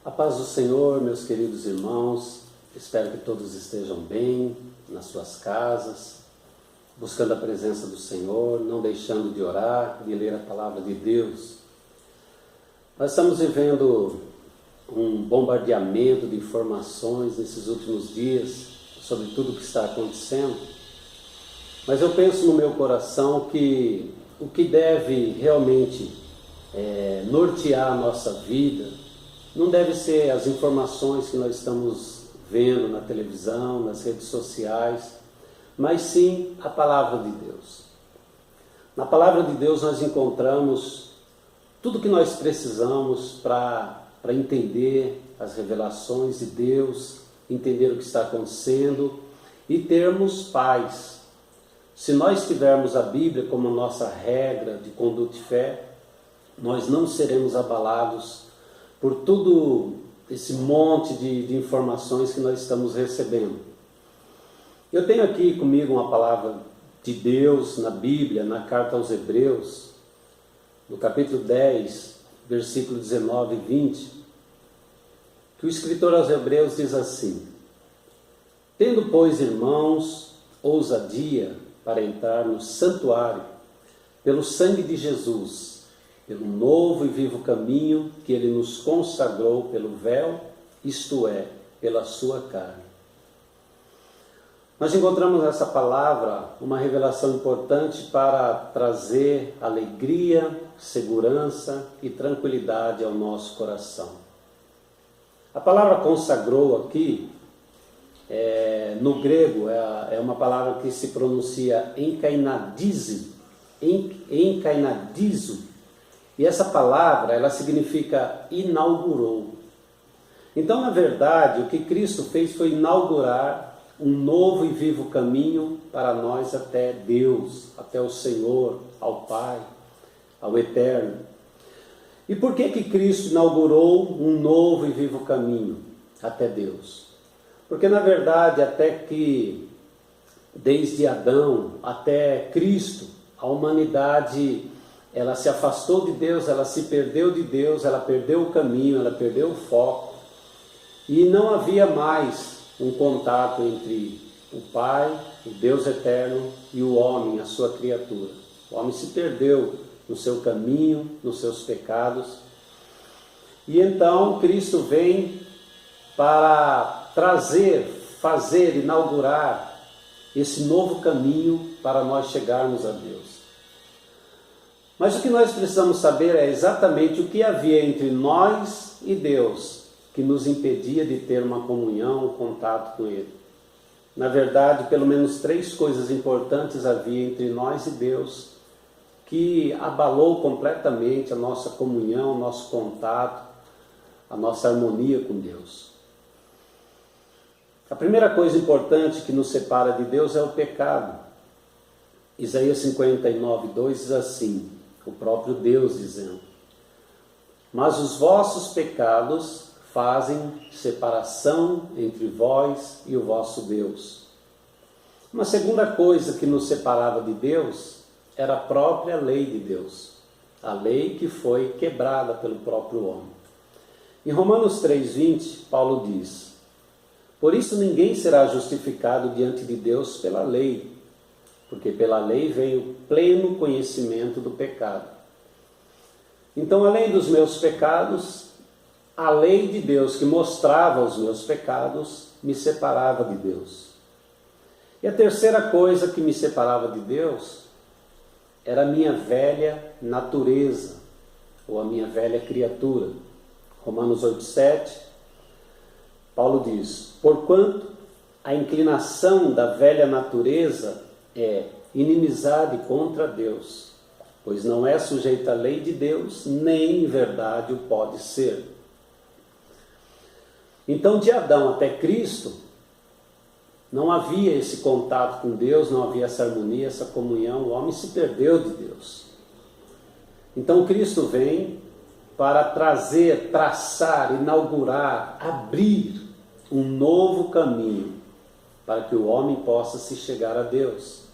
A paz do Senhor, meus queridos irmãos, espero que todos estejam bem nas suas casas, buscando a presença do Senhor, não deixando de orar, de ler a palavra de Deus. Nós estamos vivendo um bombardeamento de informações nesses últimos dias sobre tudo o que está acontecendo, mas eu penso no meu coração que o que deve realmente nortear a nossa vida não deve ser as informações que nós estamos vendo na televisão, nas redes sociais, mas sim a palavra de Deus. Na palavra de Deus nós encontramos tudo que nós precisamos para entender as revelações de Deus, entender o que está acontecendo e termos paz. Se nós tivermos a Bíblia como nossa regra de conduta e fé, nós não seremos abalados por tudo esse monte de informações que nós estamos recebendo. Eu tenho aqui comigo uma palavra de Deus na Bíblia, na carta aos Hebreus, no capítulo 10, versículo 19 e 20, que o escritor aos Hebreus diz assim: Tendo, pois, irmãos, ousadia para entrar no santuário, pelo sangue de Jesus, pelo novo e vivo caminho que Ele nos consagrou pelo véu, isto é, pela sua carne. Nós encontramos nessa palavra uma revelação importante para trazer alegria, segurança e tranquilidade ao nosso coração. A palavra consagrou aqui, no grego, é uma palavra que se pronuncia enkainadizo, e essa palavra, ela significa inaugurou. Então, na verdade, o que Cristo fez foi inaugurar um novo e vivo caminho para nós até Deus, até o Senhor, ao Pai, ao Eterno. E por que Cristo inaugurou um novo e vivo caminho até Deus? Porque, na verdade, até que, desde Adão até Cristo, a humanidade ela se afastou de Deus, ela se perdeu de Deus, ela perdeu o caminho, ela perdeu o foco. E não havia mais um contato entre o Pai, o Deus eterno, e o homem, a sua criatura. O homem se perdeu no seu caminho, nos seus pecados. E então Cristo vem para fazer, inaugurar esse novo caminho para nós chegarmos a Deus. Mas o que nós precisamos saber é exatamente o que havia entre nós e Deus que nos impedia de ter uma comunhão, um contato com Ele. Na verdade, pelo menos 3 coisas importantes havia entre nós e Deus que abalou completamente a nossa comunhão, o nosso contato, a nossa harmonia com Deus. A primeira coisa importante que nos separa de Deus é o pecado. Isaías 59:2 diz assim, o próprio Deus dizendo: Mas os vossos pecados fazem separação entre vós e o vosso Deus. Uma segunda coisa que nos separava de Deus era a própria lei de Deus, a lei que foi quebrada pelo próprio homem. Em Romanos 3:20, Paulo diz: Por isso ninguém será justificado diante de Deus pela lei, porque pela lei vem o pleno conhecimento do pecado. Então, além dos meus pecados, a lei de Deus que mostrava os meus pecados me separava de Deus. E a terceira coisa que me separava de Deus era a minha velha natureza, ou a minha velha criatura. Romanos 8:7, Paulo diz: Porquanto a inclinação da velha natureza é inimizade contra Deus, pois não é sujeita à lei de Deus, nem em verdade o pode ser. Então, de Adão até Cristo, não havia esse contato com Deus, não havia essa harmonia, essa comunhão, o homem se perdeu de Deus. Então, Cristo vem para traçar, inaugurar, abrir um novo caminho para que o homem possa se chegar a Deus.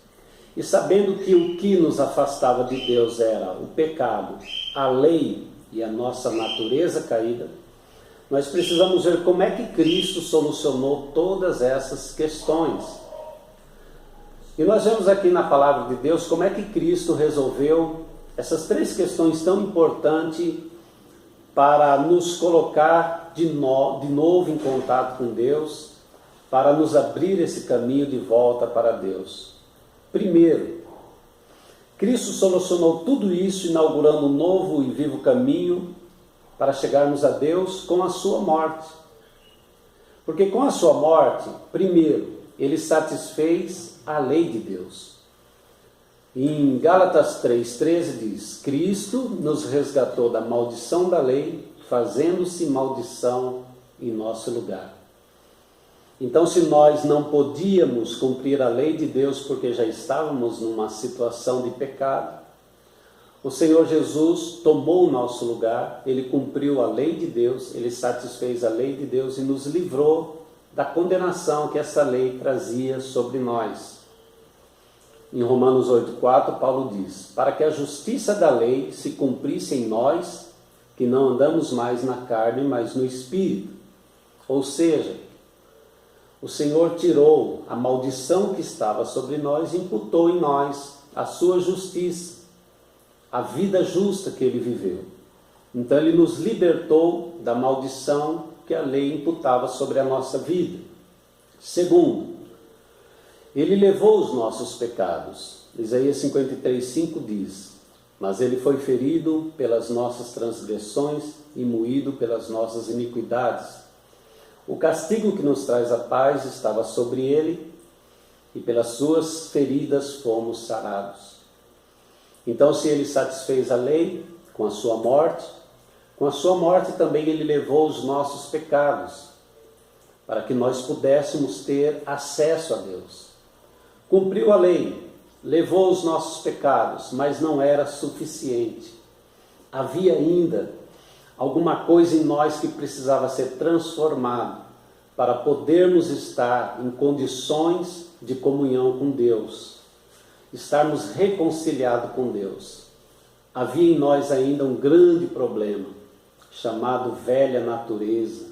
E sabendo que o que nos afastava de Deus era o pecado, a lei e a nossa natureza caída, nós precisamos ver como é que Cristo solucionou todas essas questões. E nós vemos aqui na palavra de Deus como é que Cristo resolveu essas três questões tão importantes para nos colocar de novo em contato com Deus, para nos abrir esse caminho de volta para Deus. Primeiro, Cristo solucionou tudo isso inaugurando um novo e vivo caminho para chegarmos a Deus com a sua morte. Porque com a sua morte, primeiro, ele satisfez a lei de Deus. Em Gálatas 3,13 diz: Cristo nos resgatou da maldição da lei, fazendo-se maldição em nosso lugar. Então, se nós não podíamos cumprir a lei de Deus porque já estávamos numa situação de pecado, o Senhor Jesus tomou o nosso lugar, Ele cumpriu a lei de Deus, Ele satisfez a lei de Deus e nos livrou da condenação que essa lei trazia sobre nós. Em Romanos 8,4, Paulo diz: para que a justiça da lei se cumprisse em nós, que não andamos mais na carne, mas no Espírito. Ou seja, o Senhor tirou a maldição que estava sobre nós e imputou em nós a sua justiça, a vida justa que Ele viveu. Então Ele nos libertou da maldição que a lei imputava sobre a nossa vida. Segundo, Ele levou os nossos pecados. Isaías 53,5 diz: mas Ele foi ferido pelas nossas transgressões e moído pelas nossas iniquidades. O castigo que nos traz a paz estava sobre Ele, e pelas suas feridas fomos sarados. Então, se Ele satisfez a lei com a sua morte também Ele levou os nossos pecados, para que nós pudéssemos ter acesso a Deus. Cumpriu a lei, levou os nossos pecados, mas não era suficiente. Havia ainda alguma coisa em nós que precisava ser transformado para podermos estar em condições de comunhão com Deus, estarmos reconciliados com Deus. Havia em nós ainda um grande problema, chamado velha natureza.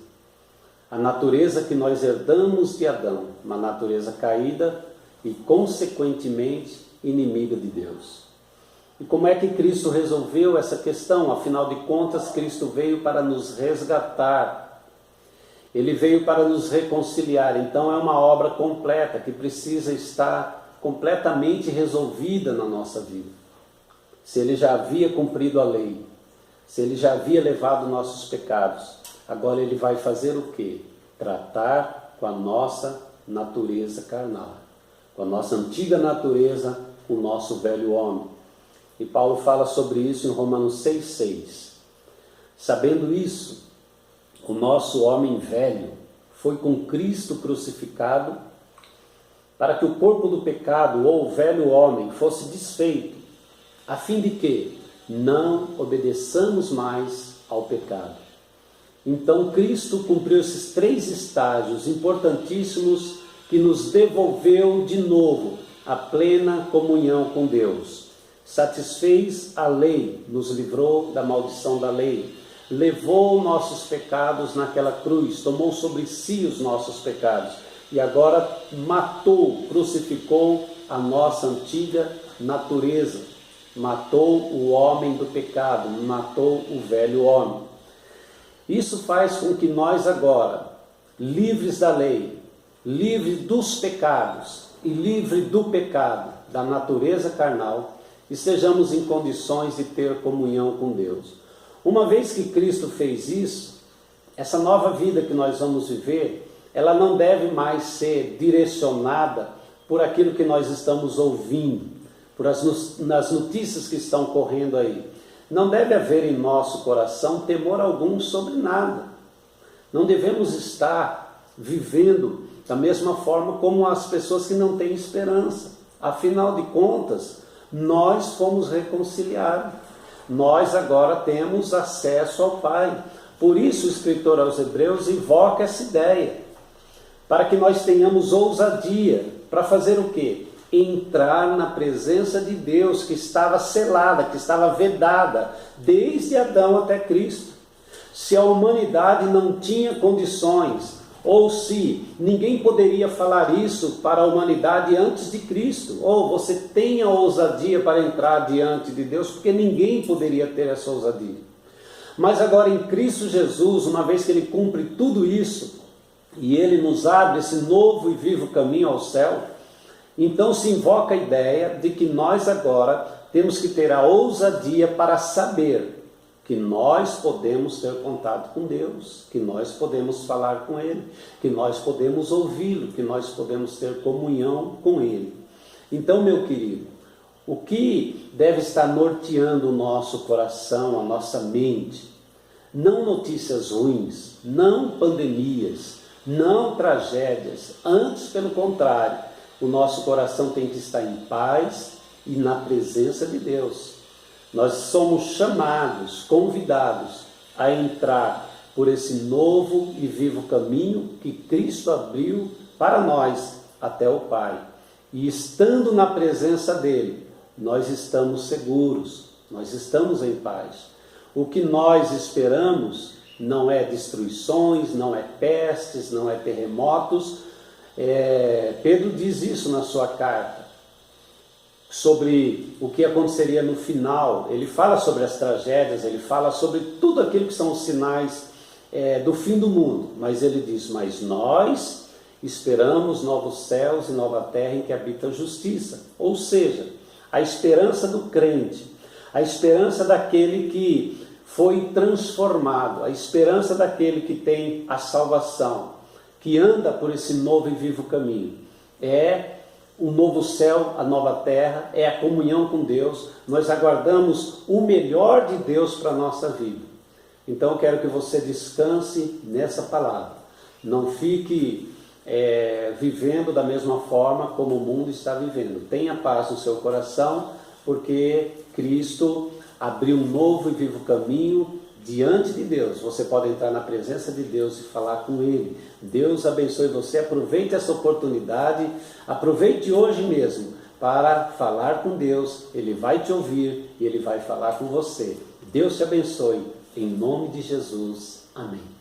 A natureza que nós herdamos de Adão, uma natureza caída e, consequentemente, inimiga de Deus. E como é que Cristo resolveu essa questão? Afinal de contas, Cristo veio para nos resgatar. Ele veio para nos reconciliar. Então é uma obra completa que precisa estar completamente resolvida na nossa vida. Se Ele já havia cumprido a lei, se Ele já havia levado nossos pecados, agora Ele vai fazer o quê? Tratar com a nossa natureza carnal, com a nossa antiga natureza, o nosso velho homem. E Paulo fala sobre isso em Romanos 6,6. Sabendo isso, o nosso homem velho foi com Cristo crucificado, para que o corpo do pecado, ou o velho homem, fosse desfeito, a fim de que não obedeçamos mais ao pecado. Então Cristo cumpriu esses três estágios importantíssimos que nos devolveu de novo a plena comunhão com Deus. Satisfez a lei, nos livrou da maldição da lei, levou nossos pecados naquela cruz, tomou sobre si os nossos pecados e agora matou, crucificou a nossa antiga natureza, matou o homem do pecado, matou o velho homem. Isso faz com que nós agora, livres da lei, livres dos pecados e livres do pecado, da natureza carnal, estejamos em condições de ter comunhão com Deus. Uma vez que Cristo fez isso, essa nova vida que nós vamos viver, ela não deve mais ser direcionada por aquilo que nós estamos ouvindo, nas notícias que estão correndo aí. Não deve haver em nosso coração temor algum sobre nada. Não devemos estar vivendo da mesma forma como as pessoas que não têm esperança. Afinal de contas, nós fomos reconciliados. Nós agora temos acesso ao Pai. Por isso o escritor aos Hebreus invoca essa ideia, para que nós tenhamos ousadia para fazer o quê? Entrar na presença de Deus, que estava selada, que estava vedada, desde Adão até Cristo. se a humanidade não tinha condições, ou se ninguém poderia falar isso para a humanidade antes de Cristo, ou você tem a ousadia para entrar diante de Deus, porque ninguém poderia ter essa ousadia. Mas agora em Cristo Jesus, uma vez que Ele cumpre tudo isso, e Ele nos abre esse novo e vivo caminho ao céu, então se invoca a ideia de que nós agora temos que ter a ousadia para saber que nós podemos ter contato com Deus, que nós podemos falar com Ele, que nós podemos ouvi-lo, que nós podemos ter comunhão com Ele. Então, meu querido, o que deve estar norteando o nosso coração, a nossa mente? Não notícias ruins, não pandemias, não tragédias, antes pelo contrário, o nosso coração tem que estar em paz e na presença de Deus. Nós somos chamados, convidados a entrar por esse novo e vivo caminho que Cristo abriu para nós até o Pai. E estando na presença dEle, nós estamos seguros, nós estamos em paz. O que nós esperamos não é destruições, não é pestes, não é terremotos. Pedro diz isso na sua carta, sobre o que aconteceria no final. Ele fala sobre as tragédias, ele fala sobre tudo aquilo que são os sinais do fim do mundo, mas ele diz, mas nós esperamos novos céus e nova terra em que habita a justiça, ou seja, a esperança do crente, a esperança daquele que foi transformado, a esperança daquele que tem a salvação, que anda por esse novo e vivo caminho, é o novo céu, a nova terra, é a comunhão com Deus. Nós aguardamos o melhor de Deus para a nossa vida. Então eu quero que você descanse nessa palavra. Não fique vivendo da mesma forma como o mundo está vivendo. Tenha paz no seu coração, porque Cristo abriu um novo e vivo caminho diante de Deus. Você pode entrar na presença de Deus e falar com Ele. Deus abençoe você. Aproveite essa oportunidade. Aproveite hoje mesmo para falar com Deus. Ele vai te ouvir e Ele vai falar com você. Deus te abençoe. Em nome de Jesus. Amém.